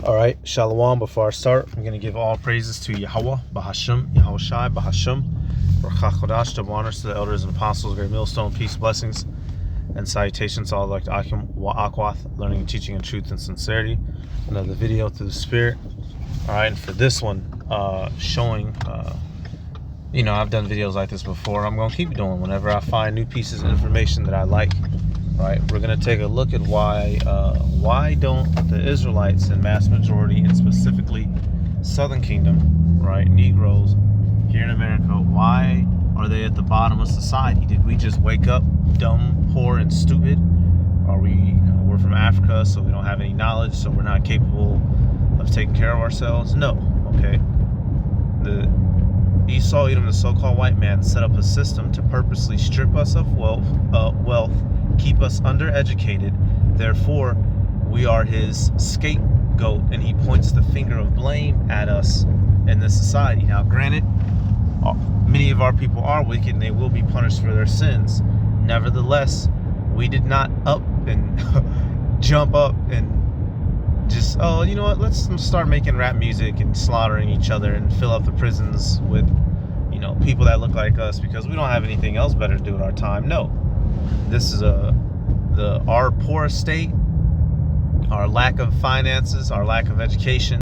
All right, Shalom. Before I start, I'm going to give all praises to Yahweh, Bahasham, Yahushai, Bahasham, Baruch HaKodash, double honors to the elders and apostles, great millstone, peace, blessings, and salutations to all like Akim, Wa'akwath, learning and teaching in truth and sincerity. Another video through the Spirit. All right, and for this one, showing, I've done videos like this before. I'm going to keep doing whenever I find new pieces of information that I like. Right, we're going to take a look at why don't the Israelites in mass majority, and specifically Southern Kingdom, right, Negroes here in America, why are they at the bottom of society? Did we just wake up dumb, poor, and stupid? Are we, we're from Africa, so we don't have any knowledge, so we're not capable of taking care of ourselves? No, okay. The Esau, Edom, the so-called white man, set up a system to purposely strip us of wealth, keep us undereducated. Therefore, we are his scapegoat, and he points the finger of blame at us in this society. Now, granted, many of our people are wicked, and they will be punished for their sins. Nevertheless, we did not up and jump up and just, oh, you know what, let's start making rap music and slaughtering each other and fill up the prisons with, people that look like us because we don't have anything else better to do with our time. No. This is our poor state, our lack of finances, our lack of education,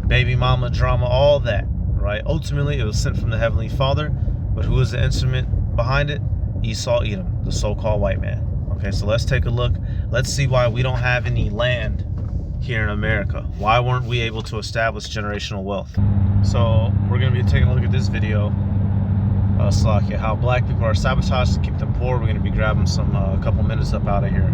baby mama drama, all that, right? Ultimately, it was sent from the Heavenly Father, but who was the instrument behind it? Esau, Edom, the so-called white man. Okay, so let's take a look. Let's see why we don't have any land here in America. Why weren't we able to establish generational wealth? So we're going to be taking a look at this video. Slakia, how black people are sabotaged to keep them poor. We're going to be grabbing some a couple minutes up out of here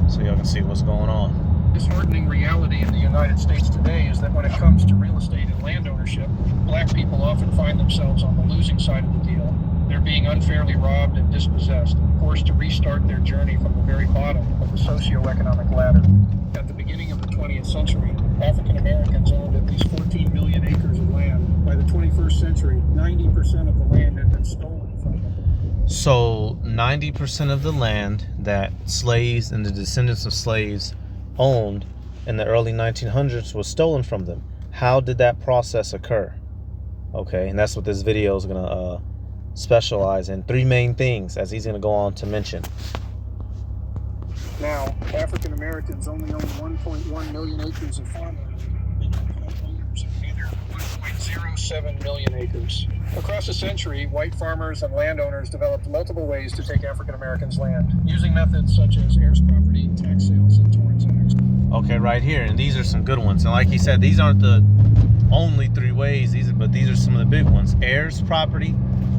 so y'all can see what's going on. Disheartening reality in the United States today is that when it comes to real estate and land ownership, black people often find themselves on the losing side of the deal. They're being unfairly robbed and dispossessed, forced to restart their journey from the very bottom of the socioeconomic ladder. At the beginning of the 20th century, African Americans owned at least 14 million acres of land. By the 21st century, 90% of the land had been stolen from them. So 90% of the land that slaves and the descendants of slaves owned in the early 1900s was stolen from them. How did that process occur? Okay, and that's what this video is going to specialize in. Three main things, as he's going to go on to mention. Now, African Americans only own 1.1 million acres of farmland. Owners of neither 1.07 million acres. Across a century, white farmers and landowners developed multiple ways to take African Americans' land, using methods such as heirs property, tax sales, and torrents acts. Okay, right here, and these are some good ones. And like he said, these aren't the only three ways, but these are some of the big ones: heirs property,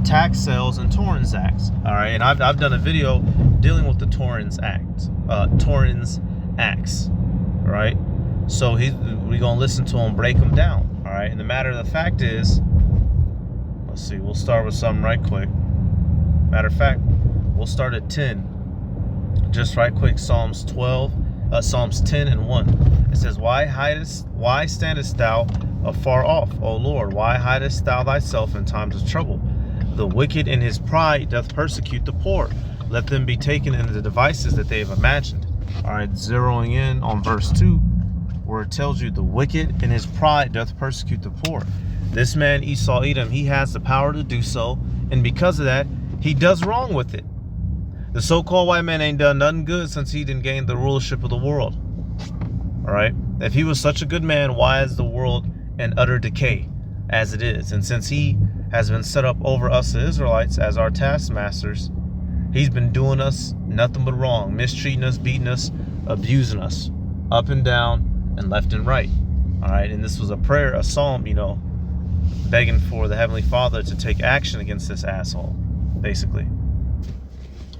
tax sales, and Torrens Acts. All right, and I've done a video dealing with the Torrens Acts. All right, so we're gonna listen to him break them down. All right, and the matter of the fact is, let's see, we'll start with something right quick. Matter of fact, we'll start at 10, just right quick. Psalms 10 and 1. It says, why standest thou afar off, O Lord? Why hidest thou thyself in times of trouble? The wicked in his pride doth persecute the poor. Let them be taken in the devices that they have imagined. All right, zeroing in on verse 2, where it tells you the wicked in his pride doth persecute the poor. This man, Esau, Edom, he has the power to do so, and because of that, he does wrong with it. The so-called white man ain't done nothing good since he didn't gain the rulership of the world. All right, if he was such a good man, why is the world in utter decay as it is? And since he has been set up over us, the Israelites, as our taskmasters, he's been doing us nothing but wrong, mistreating us, beating us, abusing us, up and down and left and right. All right, and this was a prayer, a psalm, begging for the Heavenly Father to take action against this asshole, basically.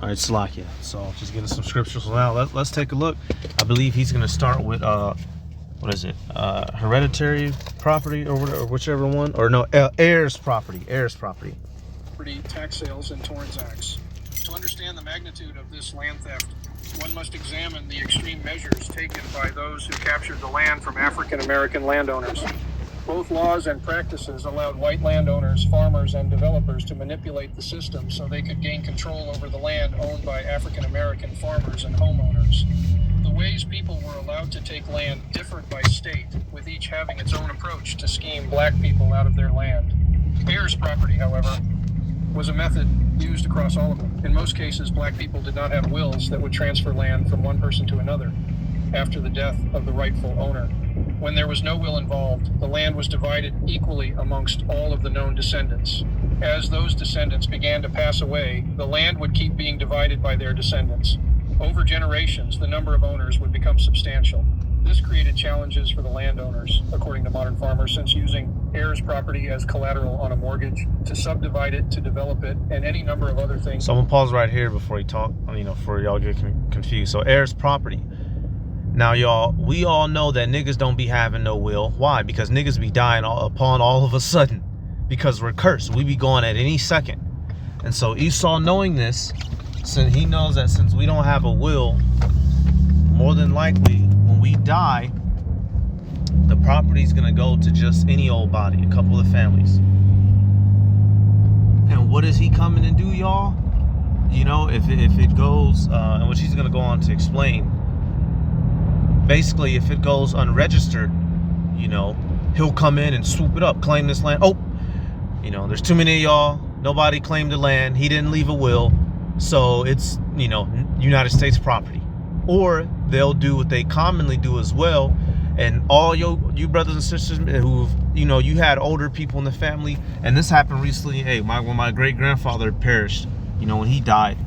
All right, Slakia. So just getting some scriptures now. Let's take a look. I believe he's going to start with what is it? Hereditary property or whichever one, or no, heirs property. Tax sales, and torrents acts. To understand the magnitude of this land theft, one must examine the extreme measures taken by those who captured the land from African American landowners. Both laws and practices allowed white landowners, farmers, and developers to manipulate the system so they could gain control over the land owned by African American farmers and homeowners. The ways people were allowed to take land differed by state, with each having its own approach to scheme black people out of their land. Heirs property, however, was a method used across all of them. In most cases, black people did not have wills that would transfer land from one person to another after the death of the rightful owner. When there was no will involved, the land was divided equally amongst all of the known descendants. As those descendants began to pass away, the land would keep being divided by their descendants. Over generations, the number of owners would become substantial. This created challenges for the landowners, according to modern farmers, since using heirs property as collateral on a mortgage, to subdivide it, to develop it, and any number of other things. So I'm gonna pause right here before you talk, before y'all get confused. So heirs property. Now, y'all, we all know that niggas don't be having no will. Why? Because niggas be dying upon all of a sudden. Because we're cursed. We be going at any second. And so Esau, knowing this, since he knows that since we don't have a will, more than likely, when we die, the property's gonna go to just any old body, a couple of families. And what is he coming to do, y'all? If it goes, and which he's gonna go on to explain, basically, if it goes unregistered, he'll come in and swoop it up, claim this land. Oh, there's too many of y'all. Nobody claimed the land. He didn't leave a will. So it's, United States property. Or they'll do what they commonly do as well. And all you brothers and sisters who've, you had older people in the family. And this happened recently. Hey, when my great-grandfather perished, when he died,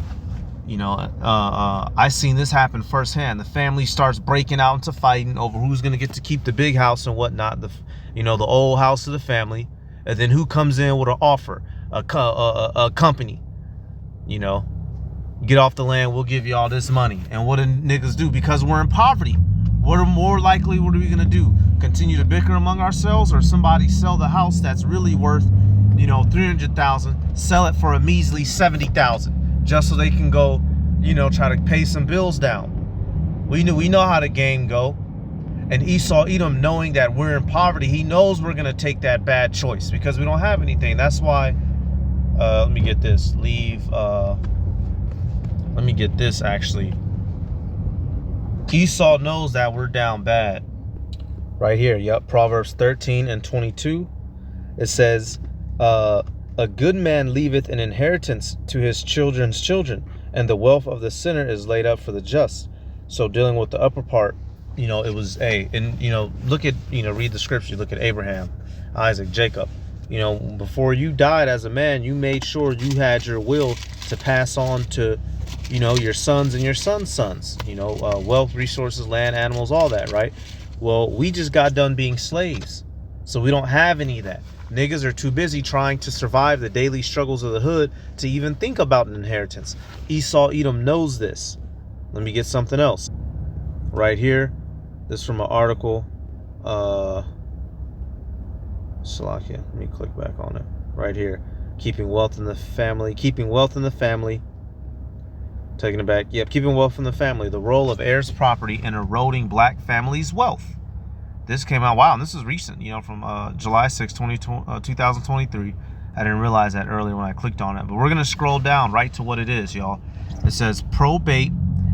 I seen this happen firsthand. The family starts breaking out into fighting over who's going to get to keep the big house and whatnot, the old house of the family. And then who comes in with an offer, a company, get off the land, we'll give you all this money. And what do niggas do? Because we're in poverty, what are we going to do? Continue to bicker among ourselves, or somebody sell the house that's really worth, $300,000, sell it for a measly $70,000, just so they can go, try to pay some bills down. We know how the game go. And Esau Edom, knowing that we're in poverty, he knows we're going to take that bad choice because we don't have anything. That's why, let me get this. Let me get this, actually. Esau knows that we're down bad. Right here, yep, Proverbs 13:22. It says, a good man leaveth an inheritance to his children's children, and the wealth of the sinner is laid up for the just. So dealing with the upper part, it was look at, read the scripture, look at Abraham, Isaac, Jacob. Before you died as a man, you made sure you had your will to pass on to, your sons and your sons' sons, wealth, resources, land, animals, all that, right? Well, we just got done being slaves. So we don't have any of that. Niggas are too busy trying to survive the daily struggles of the hood to even think about an inheritance. Esau Edom knows this. Let me get something else. Right here. This is from an article. Salakia. Let me click back on it. Right here. Keeping wealth in the family. Keeping wealth in the family. Taking it back. Yep, keeping wealth in the family. The role of heirs property in eroding black families' wealth. This came out, wow, and this is recent, from July 6, 2023. I didn't realize that earlier when I clicked on it. But we're going to scroll down right to what it is, y'all. It says, probate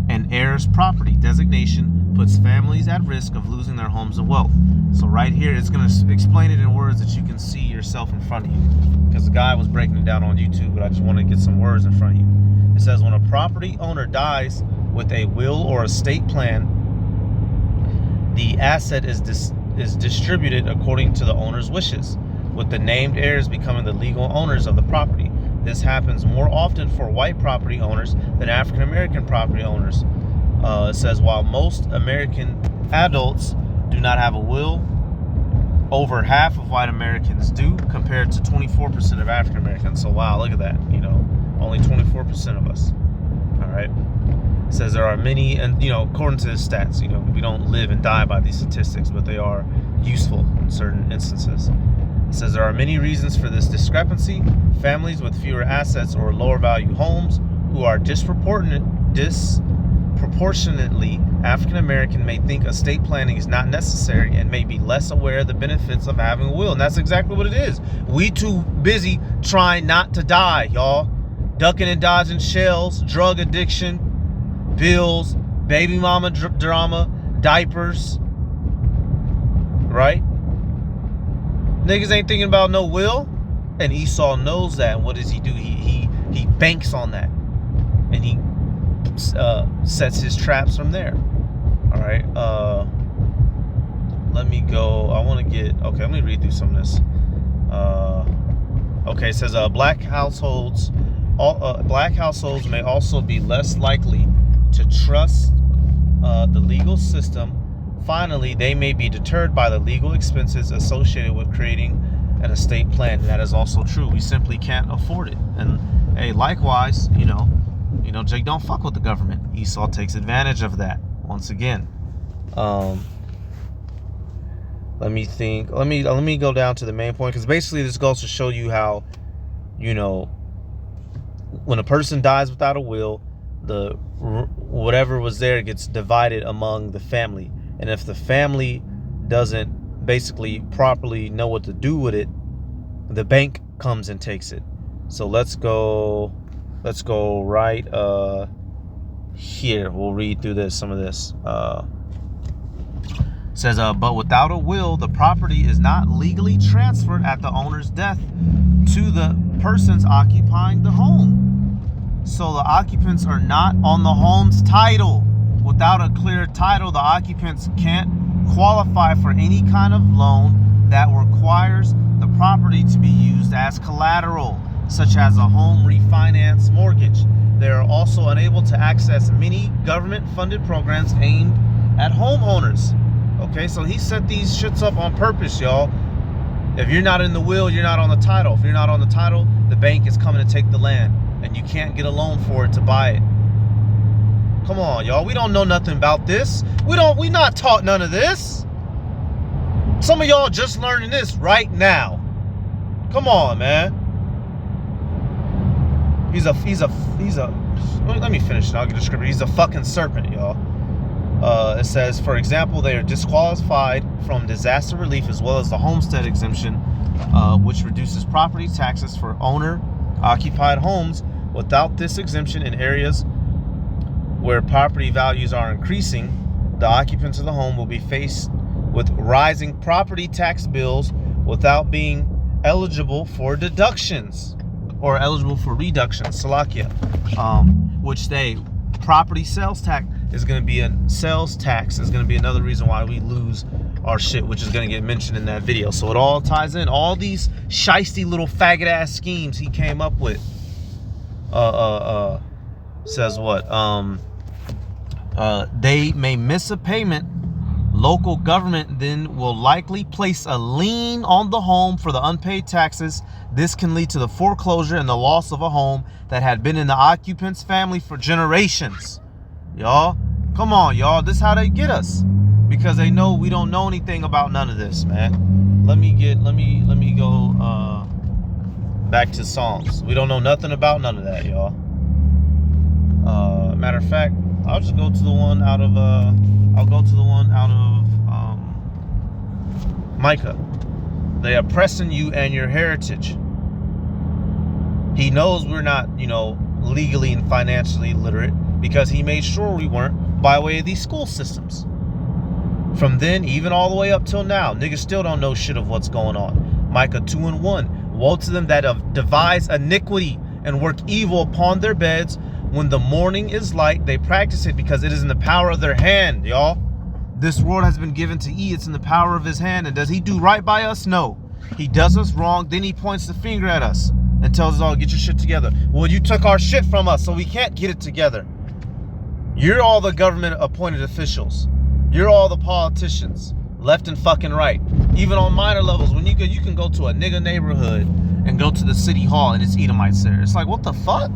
and heirs property designation puts families at risk of losing their homes and wealth. So right here, it's going to explain it in words that you can see yourself in front of you. Because the guy was breaking it down on YouTube, but I just want to get some words in front of you. It says, when a property owner dies with a will or estate plan, the asset is distributed according to the owner's wishes, with the named heirs becoming the legal owners of the property. This happens more often for white property owners than African American property owners. It says, while most American adults do not have a will, over half of white Americans do, compared to 24% of African Americans. So wow, look at that, only 24% of us. All right. It says there are many, and according to the stats, we don't live and die by these statistics, but they are useful in certain instances. It says there are many reasons for this discrepancy. Families with fewer assets or lower value homes who are disproportionately African American may think estate planning is not necessary and may be less aware of the benefits of having a will. And that's exactly what it is. We too busy trying not to die, y'all. Ducking and dodging shells, drug addiction, bills, baby mama drama, diapers, right? Niggas ain't thinking about no will, and Esau knows that. And what does he do? He banks on that, and he sets his traps from there. All right. Let me go. I want to get. Okay, let me read through some of this. Okay, it says black households may also be less likely to trust the legal system. Finally, they may be deterred by the legal expenses associated with creating an estate plan. And that is also true. We simply can't afford it. And hey, likewise, you know, Jake, don't fuck with the government. Esau takes advantage of that. Once again, let me think. Let me go down to the main point, because basically this goes to show you how, you know, when a person dies without a will, the whatever was there gets divided among the family. And if the family doesn't basically properly know what to do with it, the bank comes and takes it. So let's go right here. We'll read through some of this. It says, but without a will, the property is not legally transferred at the owner's death to the persons occupying the home. So the occupants are not on the home's title. Without a clear title, the occupants can't qualify for any kind of loan that requires the property to be used as collateral, such as a home refinance mortgage. They are also unable to access many government-funded programs aimed at homeowners. Okay, so he set these shits up on purpose, y'all. If you're not in the will, you're not on the title. If you're not on the title, the bank is coming to take the land, and you can't get a loan for it to buy it. Come on, y'all. We don't know nothing about this. We not taught none of this. Some of y'all just learning this right now. Come on, man. Let me finish it. I'll get the script. He's a fucking serpent, y'all. It says, for example, they are disqualified from disaster relief as well as the homestead exemption, which reduces property taxes for owner-occupied homes. Without this exemption, in areas where property values are increasing, the occupants of the home will be faced with rising property tax bills without being eligible for deductions or eligible for reductions. Salakia, which property sales tax is going to be another reason why we lose our shit, which is going to get mentioned in that video. So it all ties in. All these shiesty little faggot ass schemes he came up with. Says what? They may miss a payment. Local government then will likely place a lien on the home for the unpaid taxes. This can lead to the foreclosure and the loss of a home that had been in the occupant's family for generations. Y'all, come on, y'all. This is how they get us, because they know we don't know anything about none of this, man. Let me go back to Psalms. We don't know nothing about none of that, y'all. Matter of fact, I'll just go to the one out of Micah. They are oppressing you and your heritage. He knows we're not, legally and financially literate, because he made sure we weren't by way of these school systems. From then, even all the way up till now, niggas still don't know shit of what's going on. Micah 2:1. Woe to them that have devised iniquity and work evil upon their beds. When the morning is light, they practice it because it is in the power of their hand, y'all. This world has been given to E. It's in the power of his hand. And does he do right by us? No. He does us wrong. Then he points the finger at us and tells us all, get your shit together. Well, you took our shit from us, so we can't get it together. You're all the government appointed officials. You're all the politicians, left and fucking right. Even on minor levels, when you can go to a nigga neighborhood and go to the city hall and it's Edomites there. It's like, what the fuck?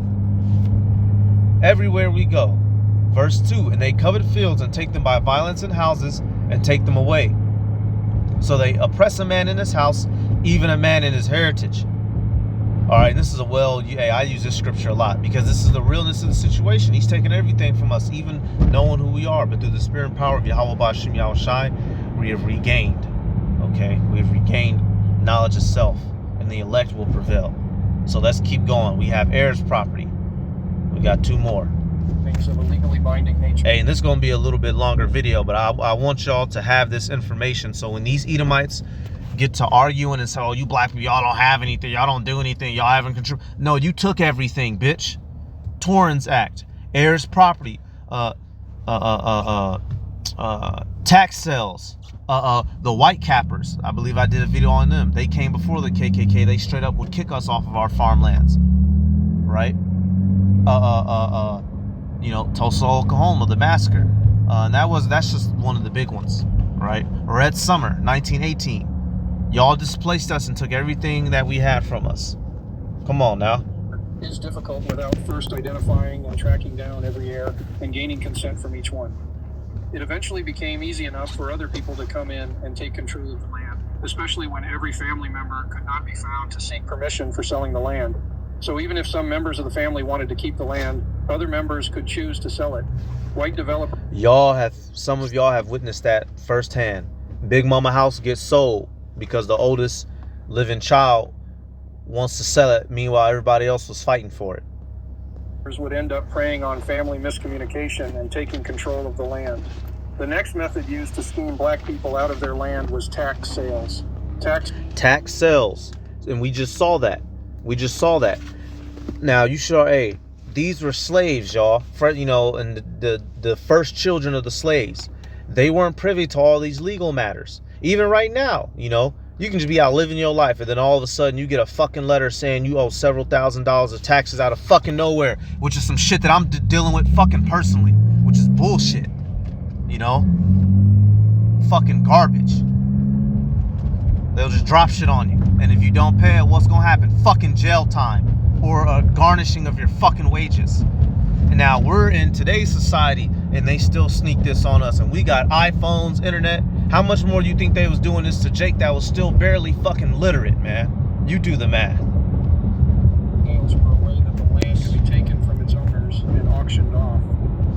Everywhere we go. Verse 2, and they covet fields and take them by violence in houses and take them away. So they oppress a man in his house, even a man in his heritage. All right, this is I use this scripture a lot because this is the realness of the situation. He's taking everything from us, even knowing who we are. But through the spirit and power of Yahweh Ba'Shem Yahushai, we have regained, we have regained knowledge of self, and the elect will prevail. So let's keep going. We have heirs property. We got 2 more. Thank rulings of a legally binding nature. Hey, and this is going to be a little bit longer video, but I want y'all to have this information. So when these Edomites get to arguing and say, oh, you black people, y'all don't have anything, y'all don't do anything, y'all haven't control. No, you took everything, bitch. Torrens Act, heirs property, tax sales, the white cappers. I believe I did a video on them. They came before the KKK. They straight up would kick us off of our farmlands, right? You know, Tulsa, Oklahoma, the massacre, and that's just one of the big ones, right? Red Summer, 1918. Y'all displaced us and took everything that we had from us. Come on now. It is difficult without first identifying and tracking down every heir and gaining consent from each one. It eventually became easy enough for other people to come in and take control of the land, especially when every family member could not be found to seek permission for selling the land. So even if some members of the family wanted to keep the land, other members could choose to sell it. White developers. Some of y'all have witnessed that firsthand. Big Mama house gets sold because the oldest living child wants to sell it. Meanwhile, everybody else was fighting for it. Would end up preying on family miscommunication and taking control of the land. The next method used to scheme black people out of their land was tax sales. Tax sales. And we just saw that. Now, these were slaves, y'all. You know, and the first children of the slaves. They weren't privy to all these legal matters. Even right now, you know, you can just be out living your life, and then all of a sudden you get a fucking letter saying you owe several $1,000s of taxes out of fucking nowhere, which is some shit that I'm dealing with fucking personally, which is bullshit. You know? Fucking garbage. They'll just drop shit on you. And if you don't pay it, what's gonna happen? Fucking jail time or a garnishing of your fucking wages. And now we're in today's society and they still sneak this on us, and we got iPhones, internet. How much more do you think they was doing this to Jake that was still barely fucking literate, man? You do the math. Sales were a way that the land could be taken from its owners and auctioned off.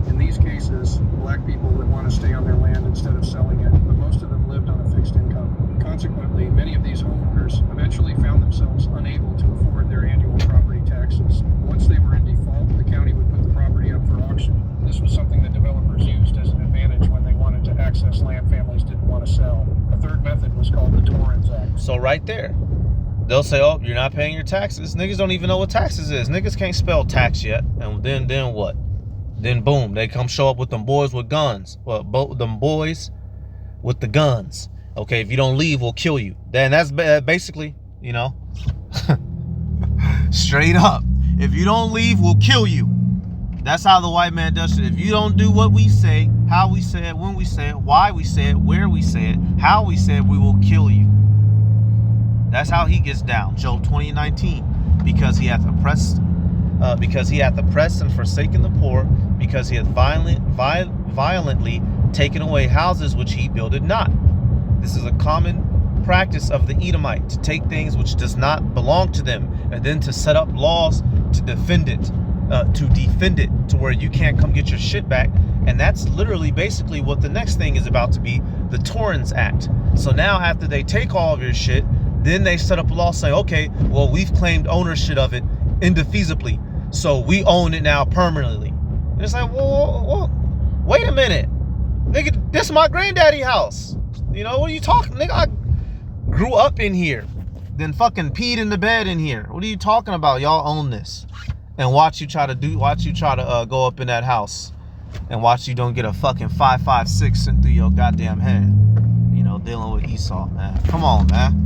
In these cases, black people would want to stay on their land instead of selling it, but most of them lived on a fixed income. Consequently, many of these homeowners eventually found themselves unable to afford their annual property taxes. Once they were in default, the county would put the property up for auction. This was something that developers used as an advantage when they wanted to access land families didn't want to sell. A third method was called the Torrens Act. So right there, they'll say, oh, you're not paying your taxes. Niggas don't even know what taxes is. Niggas can't spell tax yet. And then what? Then boom, they come show up with them boys with guns. Well, both them boys with the guns. Okay, if you don't leave, we'll kill you. Then that's basically, you know, straight up. If you don't leave, we'll kill you. That's how the white man does it. If you don't do what we say, how we say it, when we say it, why we say it, where we say it, how we say it, we will kill you. That's how he gets down. Job 20:19. Because he hath oppressed, and forsaken the poor, because he hath violently taken away houses which he builded not. This is a common practice of the Edomite, to take things which does not belong to them, and then to set up laws to defend it. To where you can't come get your shit back. And that's literally basically what the next thing is about to be, the Torrens Act. So now after they take all of your shit, then they set up a law saying, okay, well, we've claimed ownership of it indefeasibly, so we own it now permanently. And it's like, whoa, wait a minute, nigga, this is my granddaddy house. You know, what are you talking, nigga? I grew up in here, then fucking peed in the bed in here. What are you talking about? Y'all own this. And watch you try to go up in that house, and watch you don't get a fucking 5.56 sent through your goddamn head. You know, dealing with Esau, man. Come on, man.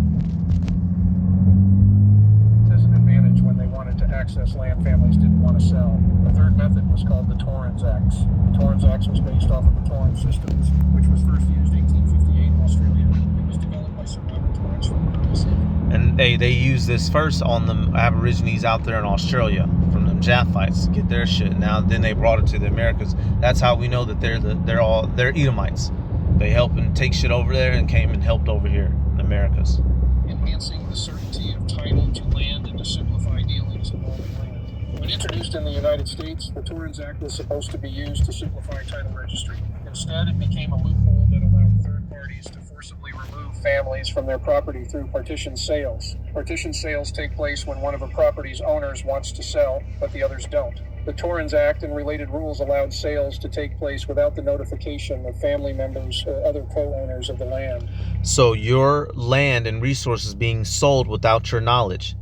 As an advantage when they wanted to access land families didn't want to sell. The third method was called the Torrens Act. The Torrens Act was based off of the Torrens systems, which was first used 1858 in Australia. It was developed by Sir Robert Torrens from Mississippi. And they use this first on the Aborigines out there in Australia, from them Japhites, to get their shit. Now then they brought it to the Americas. That's how we know that they're Edomites. They helped and take shit over there and came and helped over here in the Americas. Enhancing the certainty of title to land and to simplify dealings involving land. When introduced in the United States, the Torrens Act was supposed to be used to simplify title registry. Instead, it became a loophole that allowed third parties to forcibly remove families from their property through partition sales. Partition sales take place when one of a property's owners wants to sell, but the others don't. The Torrens Act and related rules allowed sales to take place without the notification of family members or other co-owners of the land. So your land and resources being sold without your knowledge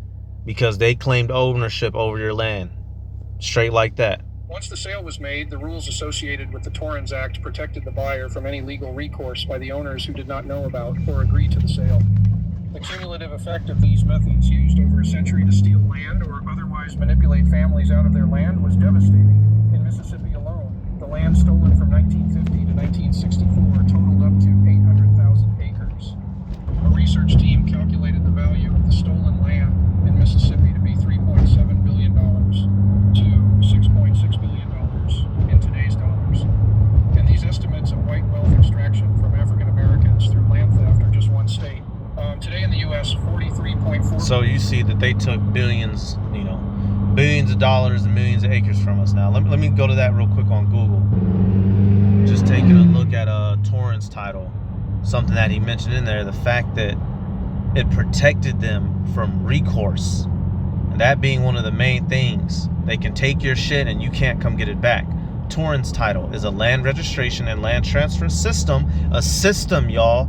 because they claimed ownership over your land. Straight like that. Once the sale was made, the rules associated with the Torrens Act protected the buyer from any legal recourse by the owners who did not know about or agree to the sale. The cumulative effect of these methods used over a century to steal land or otherwise manipulate families out of their land was devastating. In Mississippi alone, the land stolen from 1950 to 1964 totaled up to 800,000 acres. A research team calculated the value of the stolen land in Mississippi to be $3.7 billion to $6.6 billion in today's dollars. And these estimates of white wealth extraction from African Americans through land theft are just one state. Today in the U.S., 43.4. So you see that they took billions, billions of dollars and millions of acres from us. Now, let me go to that real quick on Google. Just taking a look at Torrens title. Something that he mentioned in there, the fact that it protected them from recourse. And that being one of the main things. They can take your shit and you can't come get it back. Torrens title is a land registration and land transfer system. A system, y'all.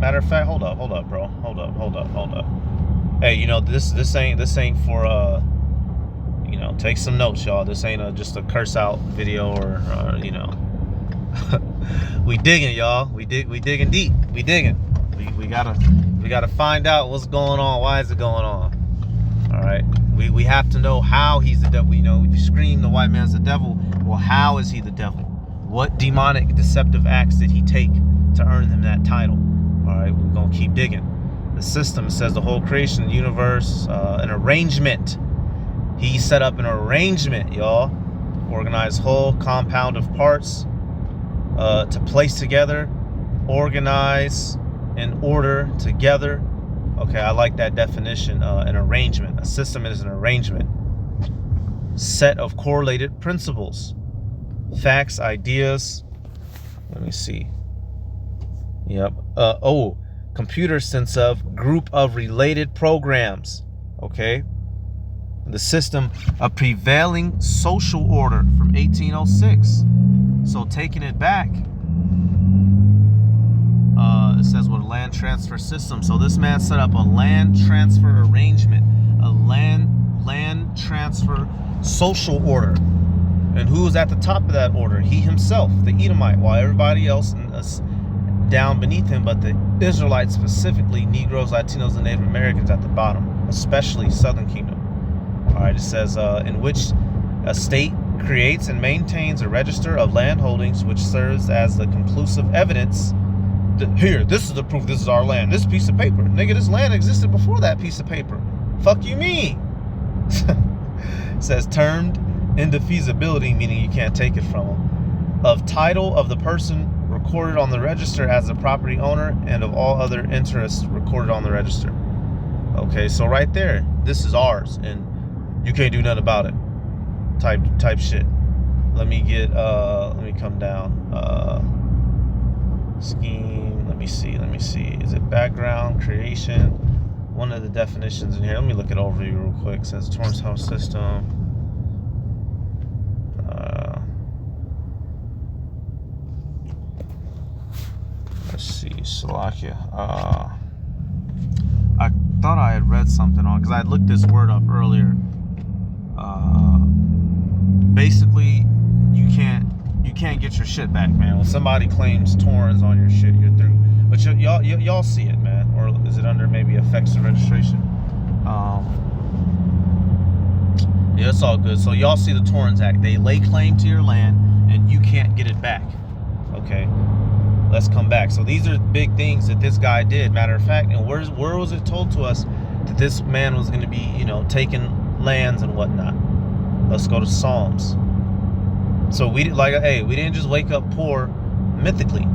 Matter of fact, hold up, bro. Hold up. Hey, this ain't for take some notes, y'all. This ain't just a curse out video or we digging, y'all. We digging deep. We digging. We gotta find out what's going on. Why is it going on? All right. We have to know how he's the devil. You scream the white man's the devil. Well, how is he the devil? What demonic deceptive acts did he take to earn him that title? All right, we're gonna keep digging. The system says the whole creation, the universe, an arrangement. He set up an arrangement, y'all. Organized whole compound of parts to place together, organize, and order together. Okay, I like that definition. An arrangement. A system is an arrangement. Set of correlated principles, facts, ideas. Let me see. Yep. Computer sense of group of related programs. Okay. The system, a prevailing social order from 1806. So taking it back, it says what a land transfer system. So this man set up a land transfer arrangement, a land transfer social order. And who was at the top of that order? He himself, the Edomite, while everybody else down beneath him, but the Israelites, specifically Negroes, Latinos, and Native Americans at the bottom, especially Southern Kingdom. All right, it says in which a state creates and maintains a register of land holdings, which serves as the conclusive evidence. Here, this is the proof this is our land. This piece of paper. Nigga, this land existed before that piece of paper. Fuck you mean? It says termed indefeasibility, meaning you can't take it from them. Of title of the person recorded on the register as the property owner and of all other interests recorded on the register. Okay, so right there, this is ours and you can't do nothing about it. Type shit. Let me come down. Scheme. Let me see. Is it background creation? One of the definitions in here. Let me look it over you real quick. It says Torrens house system. Let's see. Slovakia. I thought I had read something on because I had looked this word up earlier. Basically, you can't get your shit back, man. When somebody claims Torrens on your shit, you're through. But y'all see it, man. Or is it under maybe effects of registration? Yeah, it's all good. So y'all see the Torrens Act. They lay claim to your land, and you can't get it back. Okay, let's come back. So these are big things that this guy did. Matter of fact, and where was it told to us that this man was going to be, taking lands and whatnot? Let's go to Psalms. So we didn't just wake up poor mythically.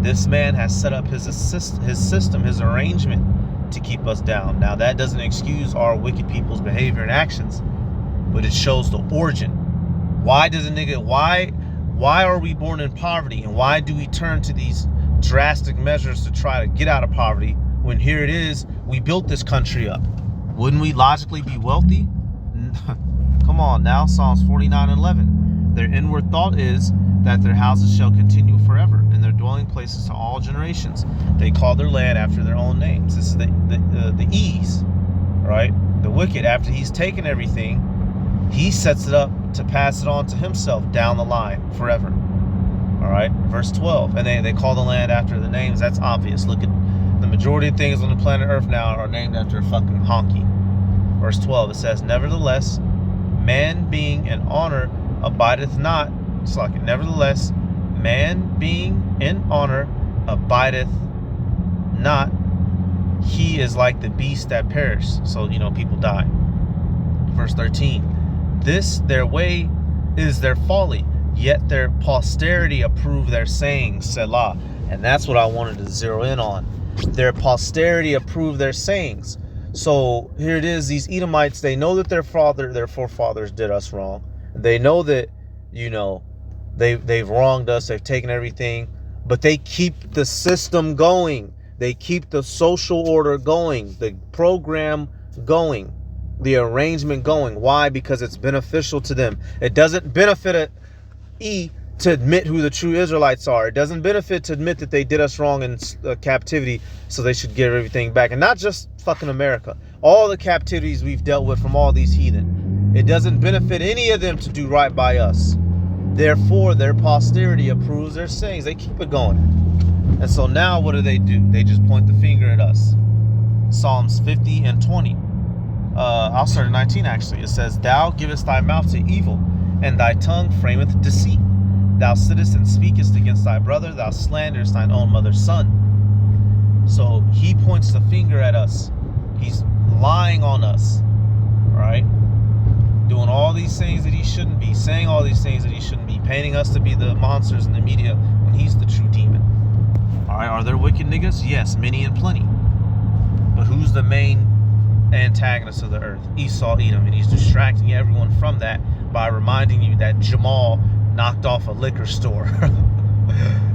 This man has set up his system, his arrangement to keep us down. Now that doesn't excuse our wicked people's behavior and actions, but it shows the origin. Why are we born in poverty, and why do we turn to these drastic measures to try to get out of poverty when here it is, we built this country up? Wouldn't we logically be wealthy? Come Come on now, Psalms 49:11. Their inward thought is that their houses shall continue forever, and their dwelling places to all generations. They call their land after their own names. This is the ease, right? The wicked, after he's taken everything, he sets it up to pass it on to himself down the line forever. All right, verse 12. And they call the land after the names. That's obvious. Look at the majority of things on the planet Earth now are named after a fucking honky. Verse 12, it says, nevertheless, man being in honor abideth not. It's like, nevertheless, man being in honor abideth not. He is like the beast that perish. So, people die. Verse 13, this their way is their folly, yet their posterity approve their sayings, Selah. And that's what I wanted to zero in on. Their posterity approve their sayings. So here it is, these Edomites, they know that their forefathers did us wrong. They know that, they've wronged us, they've taken everything, but they keep the system going. They keep the social order going, the program going, the arrangement going. Why? Because it's beneficial to them. It doesn't benefit to admit who the true Israelites are. It doesn't benefit to admit that they did us wrong in captivity, so they should give everything back. And not just fucking America. All the captivities we've dealt with from all these heathen. It doesn't benefit any of them to do right by us. Therefore, their posterity approves their sayings. They keep it going. And so now what do? They just point the finger at us. Psalms 50 and 20. I'll start at 19 actually. It says, thou givest thy mouth to evil, and thy tongue frameth deceit. Thou sittest and speakest against thy brother, thou slanderest thine own mother's son. So he points the finger at us. He's lying on us, right? Doing all these things that he shouldn't be, saying all these things that he shouldn't be, painting us to be the monsters in the media when he's the true demon. All right, are there wicked niggas? Yes, many and plenty. But who's the main antagonist of the earth? Esau, Edom, and he's distracting everyone from that by reminding you that Jamal knocked off a liquor store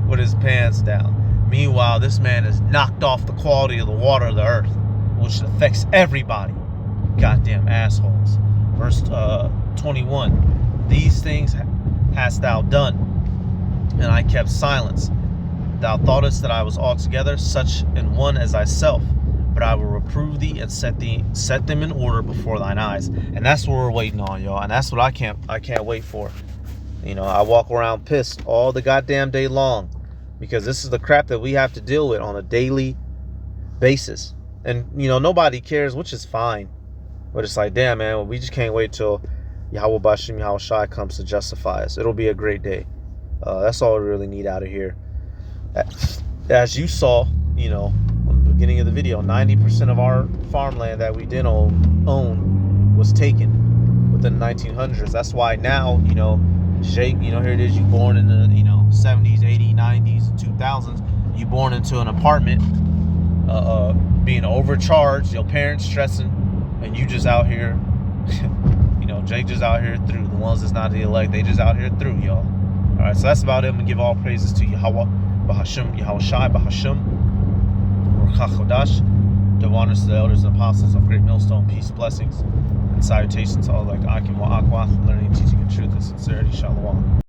with his pants down. Meanwhile, this man has knocked off the quality of the water of the earth, which affects everybody. Goddamn assholes. Verse 21, these things hast thou done, and I kept silence. Thou thoughtest that I was altogether such an one as thyself, but I will reprove thee and set them in order before thine eyes. And that's what we're waiting on, y'all. And that's what I can't wait for. I walk around pissed all the goddamn day long, because this is the crap that we have to deal with on a daily basis. And, nobody cares, which is fine. But it's like, damn, man, we just can't wait till Yahweh Bashim Yahweh Shai comes to justify us. It'll be a great day. That's all we really need out of here. As you saw, on the beginning of the video, 90% of our farmland that we did own was taken within the 1900s. That's why now, Jake, here it is, you born in the, 70s, 80s, 90s, 2000s. You born into an apartment, being overcharged, your parents stressing, and you just out here, Jake just out here through. The ones that's not the elect, they just out here through, y'all. All right, so that's about it. I'm going to give all praises to Yahweh, Bahashim, Yahweh Shai, Bahashim, Ruach HaKodesh, the honors to the elders and apostles of Great Millstone, peace, blessings, and salutations to all like Akim wa Akwa, learning, teaching, and truth and sincerity. Shalom.